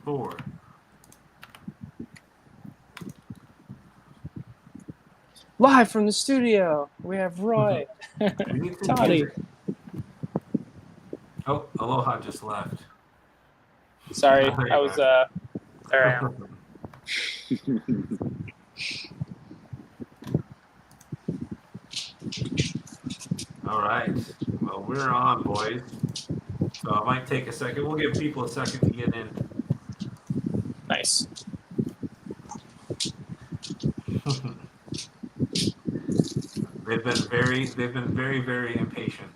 4. Live from the studio, we have Roy, We need some Toddy. music. Oh, Aloha just left. Sorry, There I you was are. there I am. All right. Well, we're on, boys. So it might take a second. We'll give people a second to get in. Nice. They've been very impatient,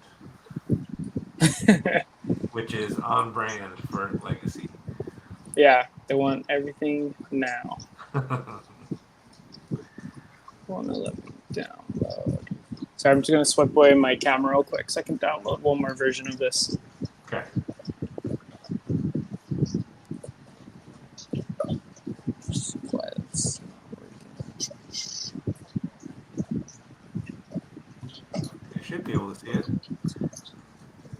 which is on brand for Legacy. Yeah, they want everything now. 111 download. So I'm just gonna swipe away my camera real quick so I can download one more version of this. Okay. You should be able to see it.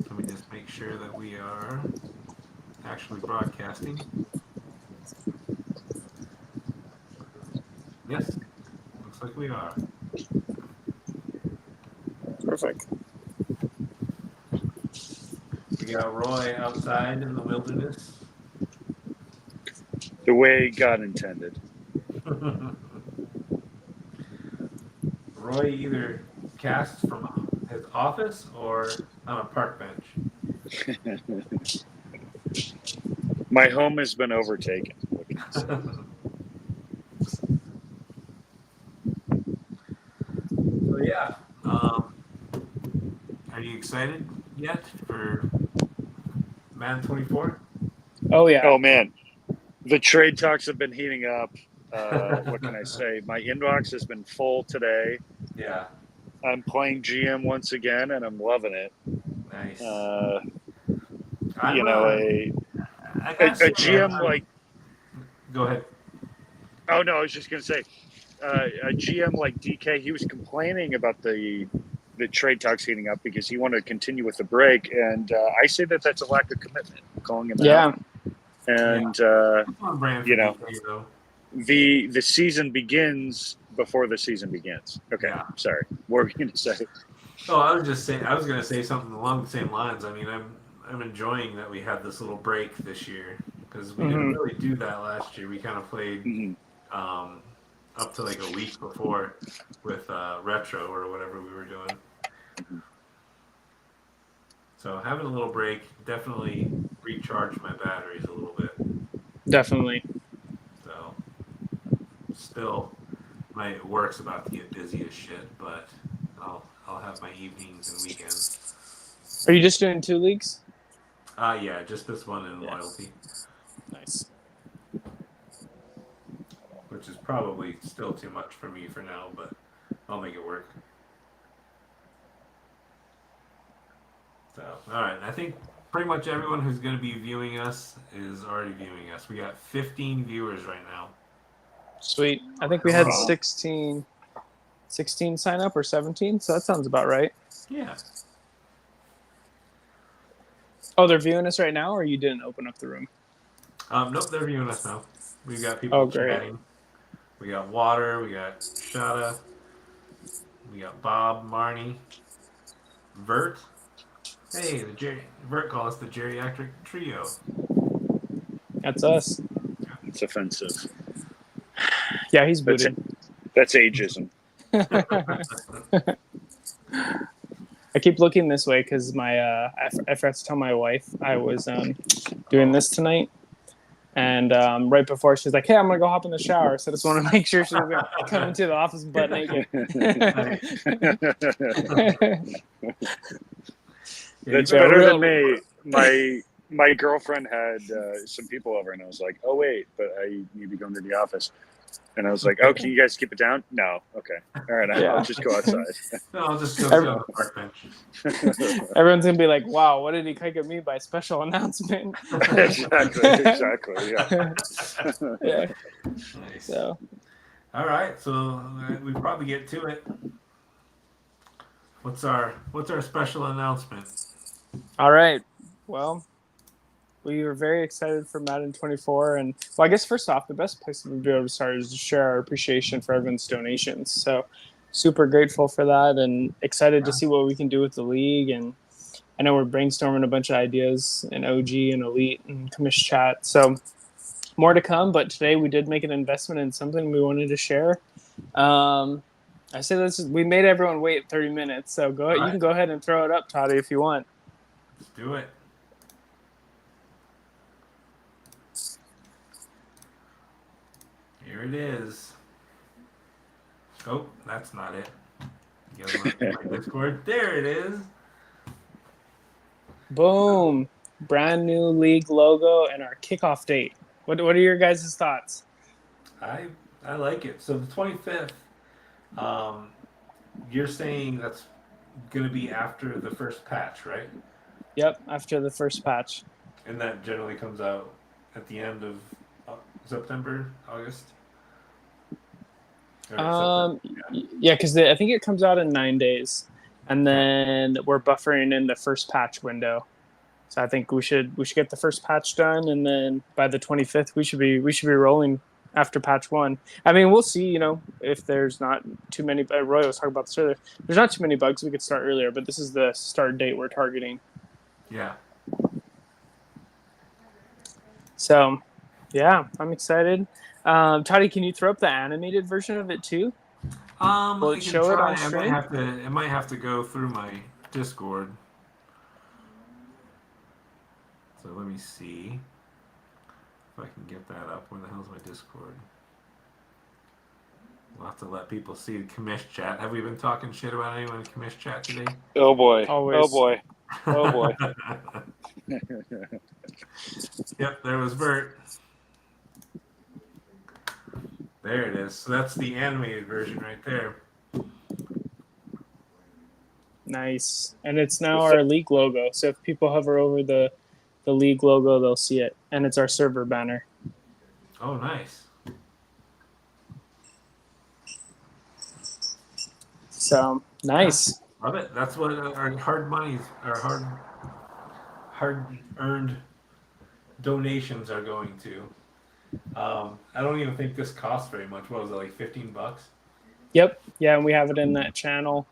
Let me just make sure that we are actually broadcasting. Yes, looks like we are. Perfect. We got Roy outside in the wilderness. The way God intended. Roy either casts from his office or on a park bench. My home has been overtaken. So yeah, are you excited yet for Madden 24? Oh yeah. Oh man, the trade talks have been heating up. What can I say? My inbox has been full today. Yeah, I'm playing GM once again, and I'm loving it. nice. You know, I a gotta say, GM like. Go ahead. Oh no, I was just gonna say, a GM like DK, he was complaining about the trade talks heating up because he wanted to continue with the break, and I say that that's a lack of commitment. Calling him Yeah. out, and On brand for you know, DK, though. the season begins before the season begins. Okay, Yeah. sorry. What were we going to say? Oh, I was just saying. I was gonna say something along the same lines. I mean, I'm enjoying that we had this little break this year because we didn't really do that last year. We kind of played up to like a week before with retro or whatever we were doing. So having a little break definitely recharged my batteries a little bit. Definitely. So still, my work's about to get busy as shit, but I'll have my evenings and weekends. Are you just doing 2 leagues? Yeah, just this one in Yeah. loyalty, Nice. which is probably still too much for me for now, but I'll make it work. So, all right, I think pretty much everyone who's going to be viewing us is already viewing us. We got 15 viewers right now. Sweet. I think we had Wow. 16 sign up or 17, so that sounds about right. Yeah. Oh, they're viewing us right now, or you didn't open up the room? Nope, they're viewing us now. We've got people chatting. We got Water. We got Shada. We got Bob, Marnie, Vert. Hey, Vert called us the geriatric trio. That's us. It's offensive. Yeah, he's booted. That's ageism. I keep looking this way because my I forgot to tell my wife I was doing this tonight, and right before she's like, "Hey, I'm gonna go hop in the shower," so I just want to make sure she doesn't come into the office butt naked. That's Yeah, better than me. My girlfriend had some people over, and I was like, "Oh wait, but I need to go into the office." And I was like, "Oh, can you guys keep it down?" No, okay, all right, I'll just go outside. No, I'll just go sit on the park bench. Everyone's gonna be like, "Wow, what did he kike at me by special announcement?" exactly, yeah. Yeah. Nice. So, all right, so we probably get to it. What's our special announcement? all right. Well, We were very excited for Madden 24, and well, I guess first off, the best place to be able to start is to share our appreciation for everyone's donations. So, super grateful for that, and excited to see what we can do with the league. And I know we're brainstorming a bunch of ideas in OG and Elite and commish chat. So, more to come. But today we did make an investment in something we wanted to share. I say we made everyone wait 30 minutes, so go. You can go ahead and throw it up, Toddy, if you want. Let's do it. Here it is. Oh, that's not it. My Discord. There it is. Boom. Brand new league logo and our kickoff date. What are your guys' thoughts? I like it. So the 25th, you're saying that's going to be after the first patch, right? Yep, after the first patch. And that generally comes out at the end of September, August? Yeah, because I think it comes out in 9 days, and then we're buffering in the first patch window. So I think we should get the first patch done, and then by the 25th we should be rolling after patch 1. I mean, we'll see. If there's not too many. Roy was talking about this earlier. There's not too many bugs. We could start earlier, but this is the start date we're targeting. Yeah. So, yeah, I'm excited. Toddy, can you throw up the animated version of it too? Will it show it on stream? I might have to go through my Discord. So let me see if I can get that up. Where the hell's my Discord? We'll have to let people see the commish chat. Have we been talking shit about anyone in commish chat today? Oh boy. Always. Oh boy. Oh boy. Yep, there was Bert. There it is. So that's the animated version right there. Nice. And it's now our league logo. So if people hover over the league logo, they'll see it. And it's our server banner. Oh, nice. So, nice. Love it. That's what our hard-earned donations are going to. I don't even think this costs very much. What was it, like $15? Yep. Yeah, and we have it in that channel.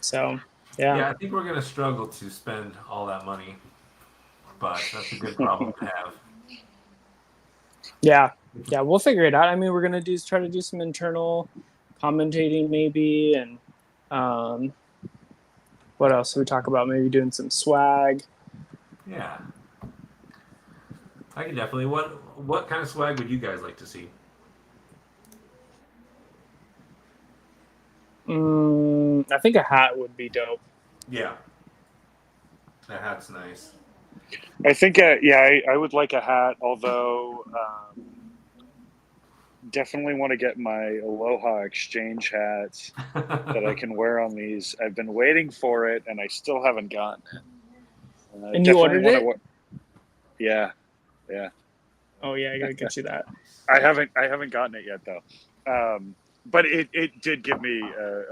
So, yeah. Yeah, I think we're going to struggle to spend all that money, but that's a good problem to have. Yeah, we'll figure it out. I mean, we're going to try to do some internal commentating maybe, and what else do we talk about? Maybe doing some swag. Yeah. I can definitely. What kind of swag would you guys like to see? I think a hat would be dope. Yeah. That hat's nice. I think, I would like a hat, although definitely want to get my Aloha Exchange hat that I can wear on these. I've been waiting for it, and I still haven't gotten it. And you ordered it? Yeah. Oh yeah, I gotta get you that. I haven't gotten it yet though, but it did give me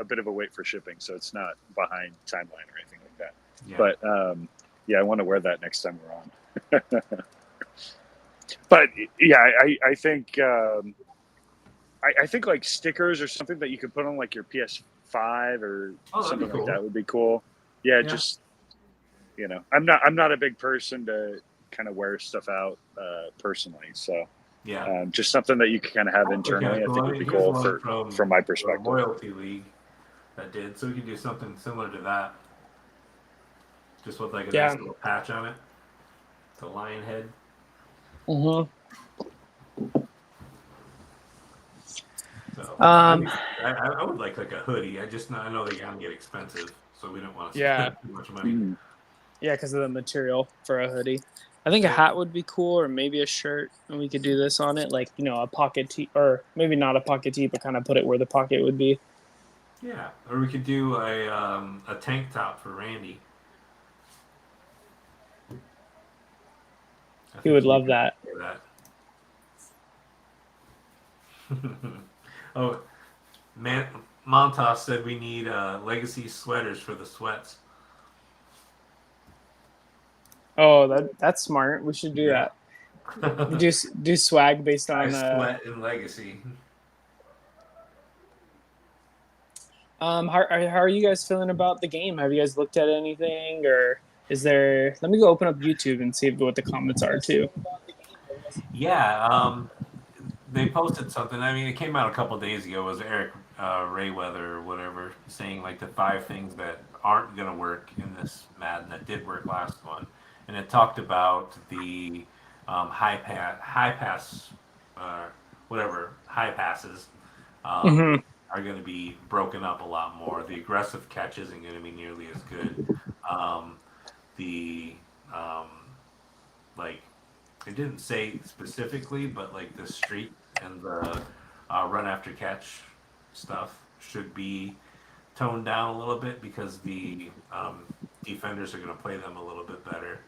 a bit of a wait for shipping, so it's not behind timeline or anything like that. Yeah. But I want to wear that next time around. But yeah, I think I think like stickers or something that you could put on like your PS5 or something like that would be cool. Yeah, just I'm not a big person to kind of wear stuff out personally, so just something that you can kind of have internally. I think would be cool from my perspective. Loyalty League that did, so we could do something similar to that, just with like a nice little patch on it, the lion head. Mm-hmm. So I would like a hoodie. I know they can get expensive, so we don't want to spend too much money. Mm-hmm. Yeah, because of the material for a hoodie. I think a hat would be cool, or maybe a shirt, and we could do this on it, like a pocket tee, or maybe not a pocket tee, but kind of put it where the pocket would be. Yeah, or we could do a tank top for Randy. He would love that. Oh, man, Montas said we need legacy sweaters for the sweats. Oh, that's smart. We should do Yeah. that. Do swag based I on. sweat in Legacy. How are you guys feeling about the game? Have you guys looked at anything, or is there? Let me go open up YouTube and see what the comments are too. Yeah, they posted something. I mean, it came out a couple days ago. It was Eric Rayweather or whatever saying like the 5 things that aren't going to work in this Madden that did work last one, and it talked about the high pass, uh, whatever high passes um, Hmm. are going to be broken up a lot more. The aggressive catch isn't going to be nearly as good. Um, the um, like it didn't say specifically, but like the streak and the run after catch stuff should be toned down a little bit because the defenders are going to play them a little bit better.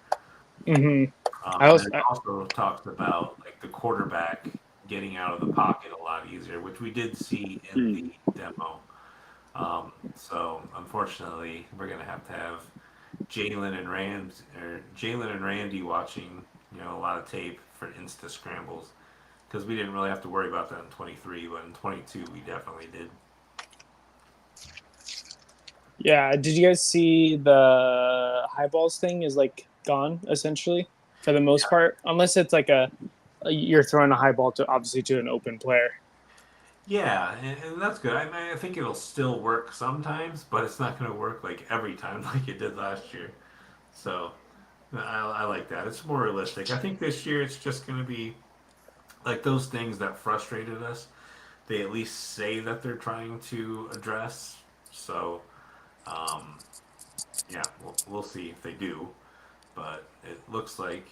Hmm. I And then was. it also talks about like the quarterback getting out of the pocket a lot easier, which we did see in the demo. So unfortunately, we're going to have Jalen and Randy watching, a lot of tape for insta scrambles because we didn't really have to worry about that in 23, but in 22 we definitely did. Yeah. Did you guys see the high balls thing? Is like gone essentially for the most part, unless it's like you're throwing a high ball to obviously to an open player. Yeah, and that's good. I mean, I think it'll still work sometimes, but it's not going to work like every time like it did last year. So I like that. It's more realistic. I think this year it's just going to be like those things that frustrated us. They at least say that they're trying to address. So um, yeah, we'll see if they do. But it looks like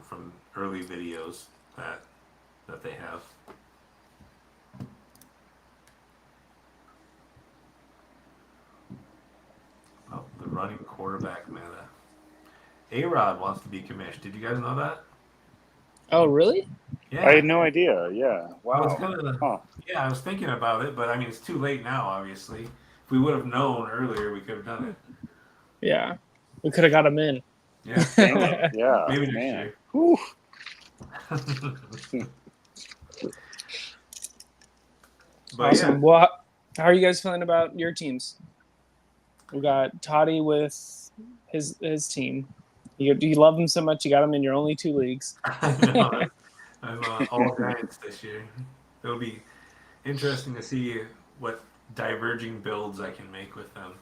from early videos that they have. Oh, the running quarterback meta. A Rod wants to be commissioned. Did you guys know that? Oh, really? I had Yeah, no idea. Yeah. I was Wow. gonna. Huh. Yeah, I was thinking about it, but I mean, it's too late now. Obviously, if we would have known earlier, we could have done it. Yeah, we could have got him in. Yeah, Dang it. Yeah. maybe next Man. year. Whew. But yeah, Awesome. Well, how are you guys feeling about your teams? We got Toddy with his team. You love him so much, you got him in your only 2 leagues. I know. I'm all Giants this year. It'll be interesting to see what diverging builds I can make with them.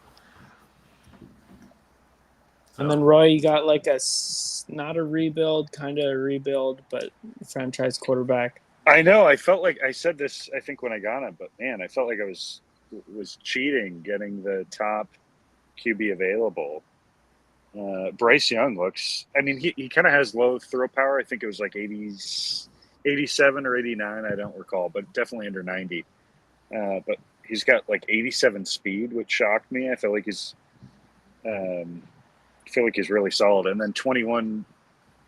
And then So Roy, you got like not a rebuild, kind of a rebuild, but franchise quarterback. I know. I felt like I said this, I think, when I got it, but man, I felt like I was cheating getting the top QB available. Bryce Young looks, I mean, he kind of has low throw power. I think it was like 87 or 89. I don't recall, but definitely under 90. But he's got like 87 speed, which shocked me. I feel like he's really solid. And then 21,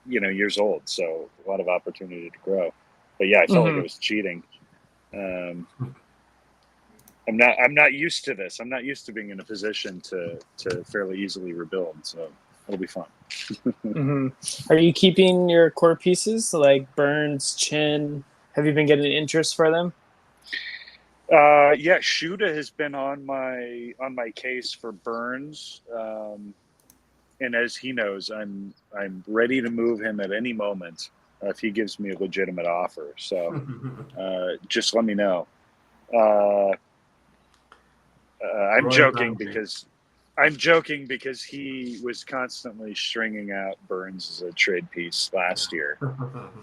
years old. So a lot of opportunity to grow. But yeah, I felt like I was cheating. Um, I'm not used to this. I'm not used to being in a position to fairly easily rebuild. So it'll be fun. Mm-hmm. Are you keeping your core pieces like Burns, Chin? Have you been getting interest for them? Yeah, Shuda has been on my case for Burns, and as he knows, I'm ready to move him at any moment if he gives me a legitimate offer. So just let me know. I'm Roy joking Bouncing. because he was constantly stringing out Burns as a trade piece last year,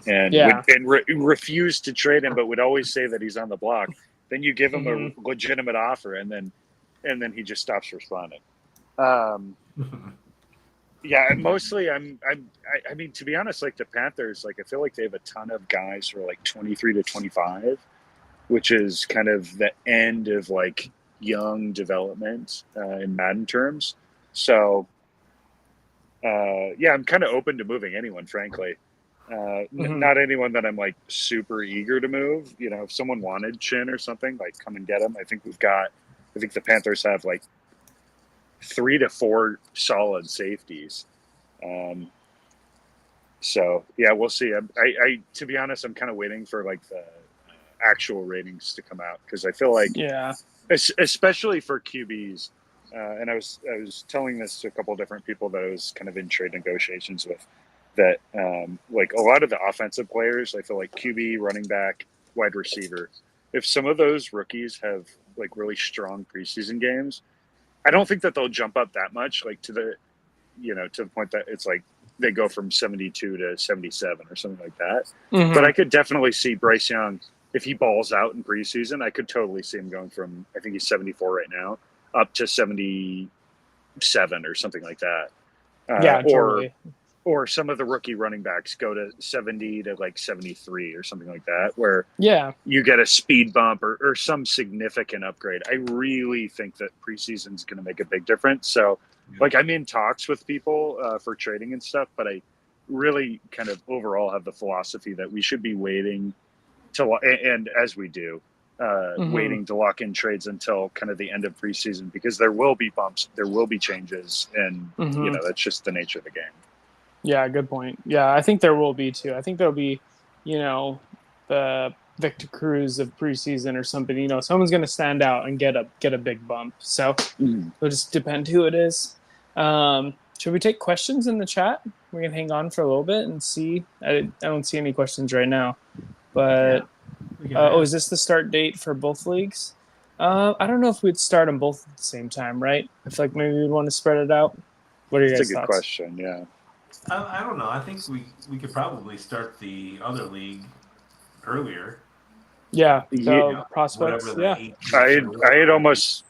and Yeah. refused to trade him, but would always say that he's on the block. Then you give him a legitimate offer, and then he just stops responding. Yeah, and mostly I mean, to be honest, like the Panthers, like I feel like they have a ton of guys who are like 23 to 25, which is kind of the end of like young development in Madden terms. So yeah, I'm kind of open to moving anyone, frankly. Not anyone that I'm like super eager to move. If someone wanted Chin or something, like come and get him. I think the Panthers have like 3 to 4 solid safeties. So yeah, we'll see. I to be honest, I'm kind of waiting for like the actual ratings to come out because I feel like, Yeah. especially for QBs, and I was telling this to a couple of different people that I was kind of in trade negotiations with, that like a lot of the offensive players, I feel like QB, running back, wide receiver, if some of those rookies have like really strong preseason games, I don't think that they'll jump up that much, like to the to the point that it's like they go from 72 to 77 or something like that. But I Hmm. could definitely see Bryce Young, if he balls out in preseason, I could totally see him going from, I think he's 74 right now, up to 77 or something like that. Yeah, Or totally. some of the rookie running backs go to 70 to like 73 or something like that, where Yeah. you get a speed bump or some significant upgrade. I really think that preseason is going to make a big difference. So, Yeah. like, I'm in talks with people for trading and stuff, but I really kind of overall have the philosophy that we should be waiting and as we do, Hmm. waiting to lock in trades until kind of the end of preseason, because there will be bumps, there will be changes, and Hmm. that's just the nature of the game. Yeah, good point. Yeah, I think there will be too. I think there'll be, the Victor Cruz of preseason or something. Someone's going to stand out and get a big bump. So it'll just depend who it is. Should we take questions in the chat? We can hang on for a little bit and see. I don't see any questions right now, Yeah, but we can is ask. this the start date for both leagues? I don't know if we'd start them both at the same time, right? I feel like maybe we'd want to spread it out. What are your It's a guys' good thoughts? question. Yeah. I don't know. I think we could probably start the other league earlier. Yeah, Yeah. You the know, whatever prospects. the Yeah. 18th or I had whatever. almost,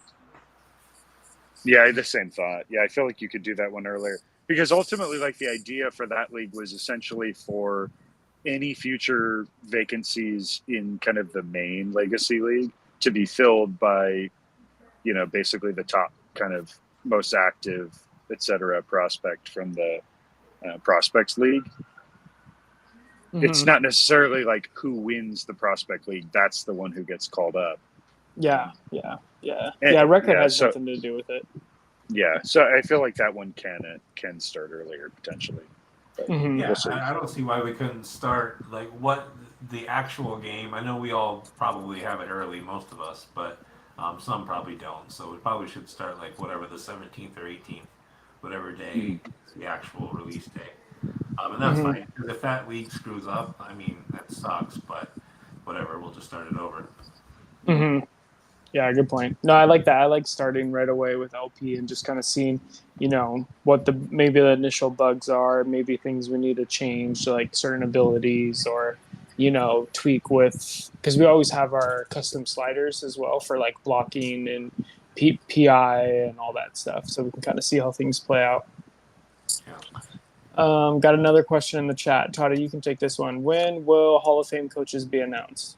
yeah, I had the same thought. Yeah, I feel like you could do that one earlier because ultimately, like, the idea for that league was essentially for any future vacancies in kind of the main legacy league to be filled by, basically the top kind of most active, etc. prospect from the prospects league. It's Hmm. not necessarily like who wins the prospect league. That's the one who gets called up. Yeah. Yeah. Yeah. Yeah. And, Record yeah. has So nothing to do with it. yeah, so I feel like that one can start earlier potentially, but Hmm. we'll Yeah, see. I don't see why we couldn't start like what the actual game. I know we all probably have it early, most of us, but some probably don't. So we probably should start like whatever the 17th or 18th, whatever day Mhm. is the actual release day. And that's Hmm. fine because if that league screws up, I mean that sucks. But whatever, we'll just start it over. Hmm. Yeah. Good point. No, I like that. I like starting right away with LP and just kind of seeing, what maybe the initial bugs are, maybe things we need to change, like certain abilities or, tweak with, because we always have our custom sliders as well for like blocking and PI and all that stuff. So we can kind of see how things play out. Yeah. Got another question in the chat. Toddy, you can take this one. When will Hall of Fame coaches be announced?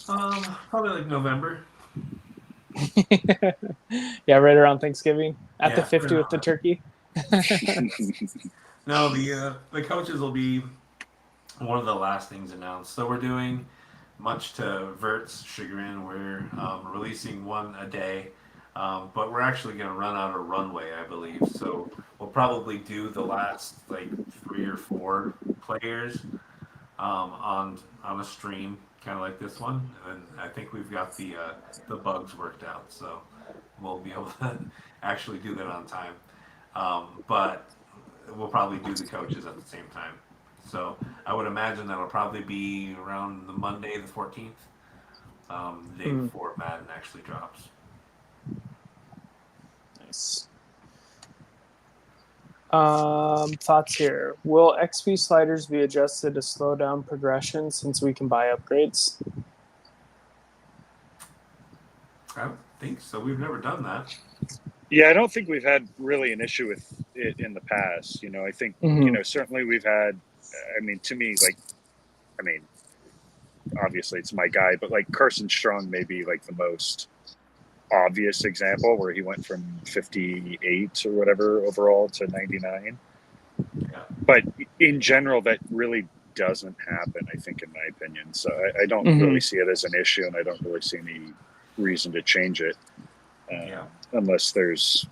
Probably like November. Yeah, right around Thanksgiving at the Yeah, right 50 with around the that. turkey. No, the coaches will be one of the last things announced. So we're doing, much to Vert's chagrin, we're releasing one a day, but we're actually going to run out of runway, I believe. So we'll probably do the last like 3 or 4 players on a stream, kind of like this one, and I think we've got the bugs worked out, so we'll be able to actually do that on time. But we'll probably do the coaches at the same time. So I would imagine that'll probably be around the Monday, the 14th, the day Mm, before Madden actually drops. nice. Thoughts here. Will XP sliders be adjusted to slow down progression since we can buy upgrades? I don't think so. We've never done that. Yeah, I don't think we've had really an issue with it in the past. I think Mm-hmm. certainly we've had. I mean, to me, like, I mean, obviously it's my guy, but like Carson Strong may be like the most obvious example where he went from 58 or whatever overall to 99. Yeah. But in general, that really doesn't happen, I think, in my opinion. So I don't Mm-hmm. really see it as an issue, and I don't really see any reason to change it Yeah. unless there's,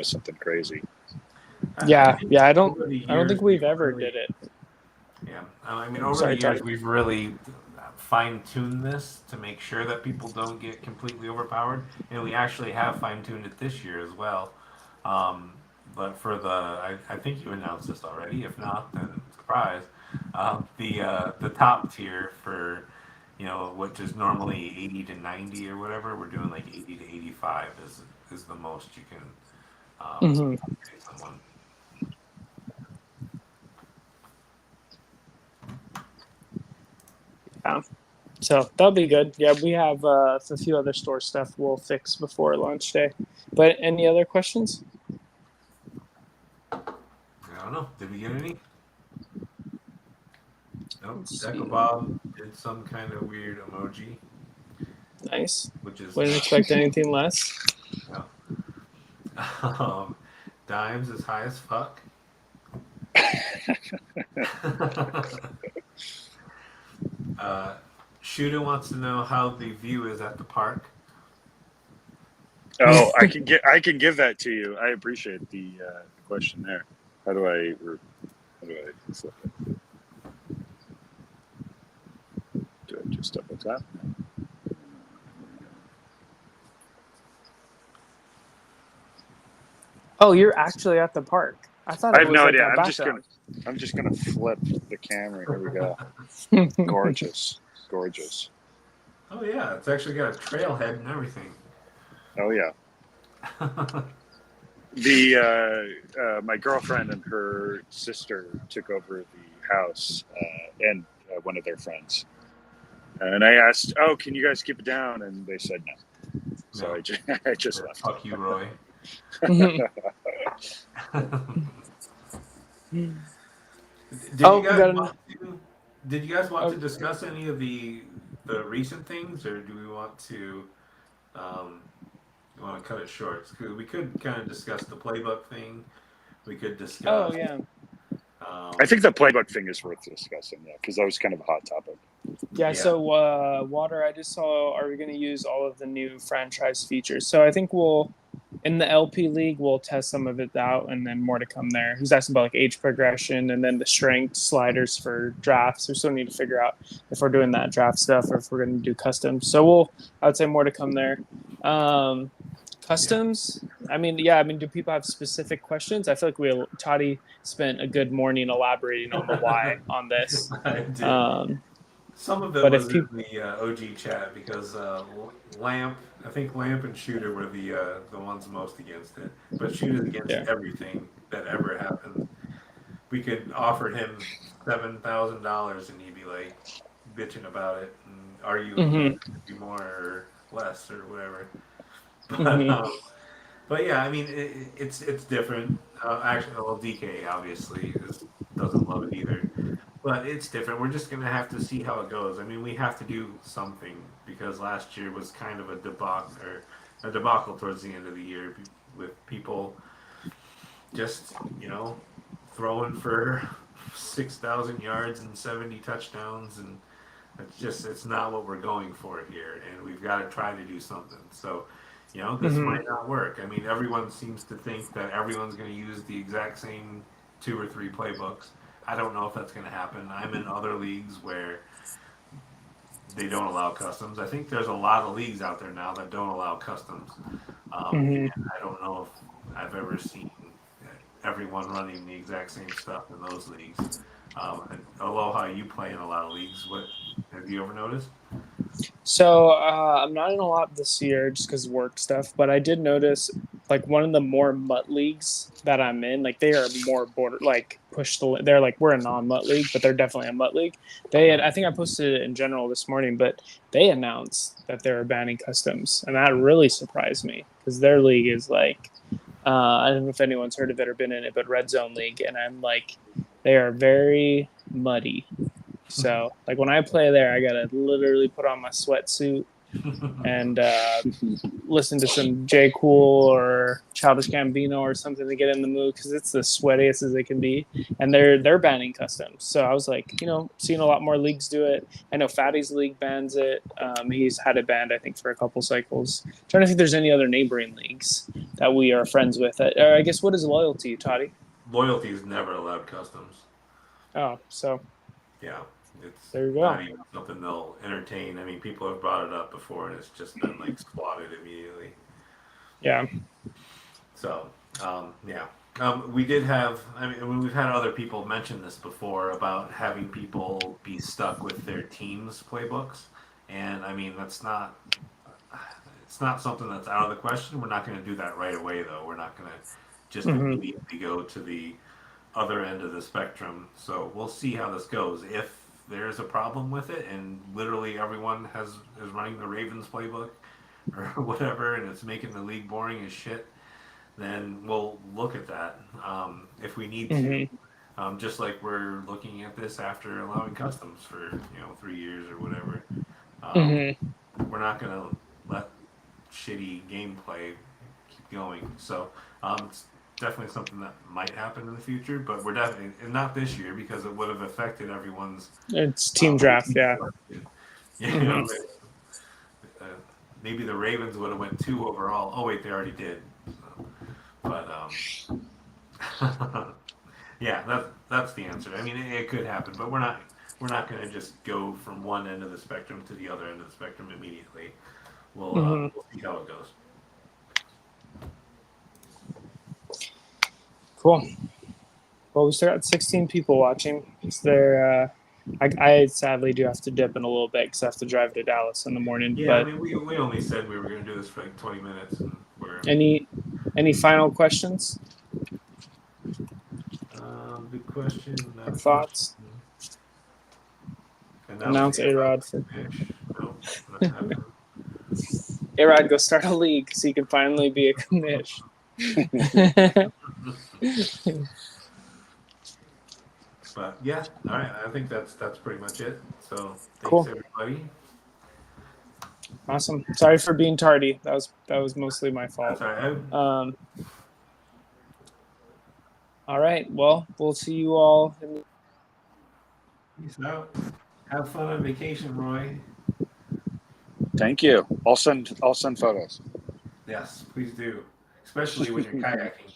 something crazy. Yeah, think yeah. over the I don't years think we've we've ever really, did it. yeah. I mean, over the Sorry, years Toddy. we've really fine-tuned this to make sure that people don't get completely overpowered, and we actually have fine-tuned it this year as well. Um, but for I think you announced this already. If not, then surprise. The top tier for which is normally 80 to 90 or whatever, we're doing like 80 to 85 is the most you can Hmm. upgrade someone. Yeah. So that'll be good. Yeah, we have a few other store stuff we'll fix before launch day. But any other questions? I don't know. Did we get any? Nope. Let's Deca see. Bob did some kind of weird emoji, Nice. which is Wouldn't not. expect anything less. No. Um, Dimes is high as fuck. uh, Shooter wants to know how the view is at the park. Oh, I can give that to you. I appreciate the question there. How do I flip it? Do I just double tap? Oh, you're actually at the park. I thought I it have was no like idea. a I'm just gonna flip the camera. Here we go. background. Gorgeous, gorgeous. Oh yeah, it's actually got a trailhead and everything. Oh yeah. The my girlfriend and her sister took over the house and one of their friends, and I asked, "Oh, can you guys keep it down?" And they said no. So No. I just left. Fuck you, Roy. Oh, we got an- Did you guys want to Oh, discuss any of the recent things, or do we want to um, cut it short? 'Cause we could kind of discuss the playbook thing. We could oh discuss. yeah. I think the playbook thing is worth discussing, yeah, because that was kind of a hot topic. Yeah, Yeah. so Water, I just saw, are we going to use all of the new franchise features? So I think in the LP League, we'll test some of it out and then more to come there. He's asking about like age progression and then the strength sliders for drafts. We still need to figure out if we're doing that draft stuff or if we're going to do customs. So I would say more to come there. Customs, I mean, do people have specific questions? I feel like Toddy spent a good morning elaborating on the why on this. I did. Some of it But was if people, in the OG chat because Lamp, I think Lamp and Shooter were the ones most against it. But Shooter's against yeah. everything that ever happened. We could offer him $7,000 and he'd be like bitching about it and arguing Mhm. if it should be more or less or whatever. But Mhm. but yeah, I mean it's different. Actually, well, DK obviously doesn't love it either. But it's different. We're just gonna have to see how it goes. I mean, we have to do something because last year was kind of a debacle towards the end of the year with people just throwing for 6,000 yards and 70 touchdowns, and it's not what we're going for here, and we've got to try to do something. So. This Mhm. might not work. I mean, everyone seems to think that everyone's going to use the exact same 2 or 3 playbooks. I don't know if that's going to happen. I'm in other leagues where they don't allow customs. I think there's a lot of leagues out there now that don't allow customs. Mhm. And I don't know if I've ever seen everyone running the exact same stuff in those leagues. And Aloha, you play in a lot of leagues. What have you ever noticed? So I'm not in a lot this year just because of work stuff, but I did notice like one of the more mutt leagues that I'm in, like they are more they're like we're a non-mutt league, but they're definitely a mutt league. I think I posted it in general this morning, but they announced that they were banning customs, and that really surprised me because their league is like I don't know if anyone's heard of it or been in it, but Red Zone League, and I'm like they are very muddy. So, like when I play there, I gotta literally put on my sweatsuit and listen to some J. Cool or Childish Gambino or something to get in the mood because it's the sweatiest as they can be. And they're banning customs. So I was like, seeing a lot more leagues do it. I know Fatty's league bans it. He's had it banned, I think, for a couple cycles. Trying to think if there's any other neighboring leagues that we are friends with. I guess what is loyalty, Toddy? Loyalty is never allowed customs. Oh, so Yeah, it's there you go. not even something they'll entertain. I mean, people have brought it up before, and it's just been like squatted immediately. Yeah. So, yeah. We did have, I mean, we've had other people mention this before about having people be stuck with their team's playbooks. And I mean, it's not something that's out of the question. We're not going to do that right away, though. We're not going to just Hmm. immediately go to the other end of the spectrum. So we'll see how this goes. If there's a problem with it and literally everyone is running the Ravens playbook or whatever, and it's making the league boring as shit, then we'll look at that if we need to. Hmm. Just like we're looking at this after allowing customs for 3 years or whatever. Um, Hmm. we're not going to let shitty gameplay keep going. So it's definitely something that might happen in the future, but we're definitely and not this year because it would have affected everyone's It's team draft. Yeah. you Hmm. know, uh, maybe the Ravens would have went 2 overall. Oh wait, they already did. So, but yeah, that's the answer. I mean, it could happen, but we're not going to just go from one end of the spectrum to the other end of the spectrum immediately. Hmm. We'll see how it goes. Cool. Well, we still got 16 people watching. Is there? I sadly do have to dip in a little bit because I have to drive to Dallas in the morning. Yeah, I But mean, we only said we were going to do this for like 20 minutes, and we're any final questions good question. or thoughts? Announce A-Rod for No, not happening. A-Rod. Go start a league so you can finally be a commish. But yeah, all right. I think that's pretty much it. So thanks Cool. everybody. Awesome. Sorry for being tardy. That was mostly my fault. That's all right. All right. Well, we'll see you all. Peace out. Have fun on vacation, Roy. Thank you. I'll send photos. Yes, please do, especially when you're kayaking.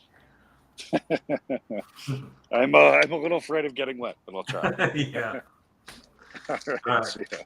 I'm a little afraid of getting wet, but I'll try. Yeah. All right. All right. See ya.